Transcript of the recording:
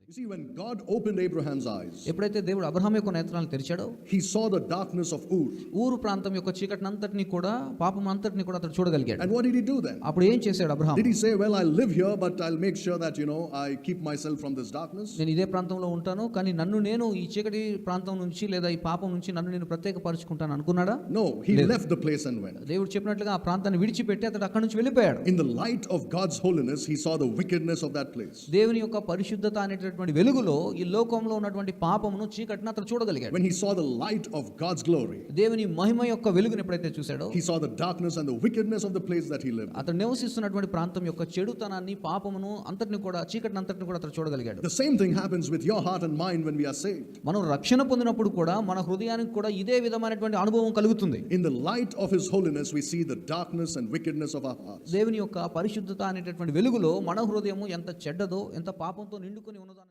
You see, when God opened Abraham's eyes, ఎప్పుడైతే దేవుడు Abraham యొక్క నేత్రాలను తెరిచాడో he saw the darkness of Ur. ఊరు ప్రాంతం యొక్క చీకటినంతటిని కూడా పాపం అంతటిని కూడా అతడు చూడగలిగాడు. And what did he do then? అప్పుడు ఏం చేశాడు Abraham? Did he say, well, I'll live here, but I'll make sure that, I keep myself from this darkness? నేను ఇదే ప్రాంతంలో ఉంటాను, కానీ నన్ను నేను ఈ చీకటి ప్రాంతం నుంచి లేదా ఈ పాపం నుంచి నన్ను నేను ప్రత్యేకపరుచుకుంటాను అనుకున్నాడా? No, he left the place and went. దేవుడు చెప్పినట్లుగా ఆ ప్రాంతాన్ని విడిచిపెట్టి అతడు అక్కడి నుంచి వెళ్ళిపోయాడు. In the light of God's holiness, he saw the wickedness of that place. దేవుని యొక్క పరిశుద్ధత అనేటటువంటి వెలుగులో ఈ లోకంలో ఉన్నటువంటి పాపమును చీకటిని అతడు చూడగలిగాడు. When he saw the light of God's glory, దేవుని మహిమ యొక్క వెలుగుని ఎప్పుడైతే చూశాడో he saw the darkness and the wickedness of the place that he lived. అతడు నివసిస్తున్నటువంటి ప్రాంతం యొక్క చెడుతనాన్ని, పాపమును అంతటిని కూడా, చీకటిని అంతటిని కూడా అతడు చూడగలిగాడు. The same thing happens with your heart and mind when we are saved. మనం రక్షణ పొందినప్పుడు కూడా మన హృదయానికి కూడా ఇదే విధమైనటువంటి అనుభవం కలుగుతుంది. In the light of his holiness, we see the darkness and wickedness of our hearts. దేవుని యొక్క పరిశుద్ధత అనేటటువంటి వెలుగులో మన హృదయము ఎంత చెడ్డదో, ఎంత పాపంతో నిండుకొని ఉన్నదో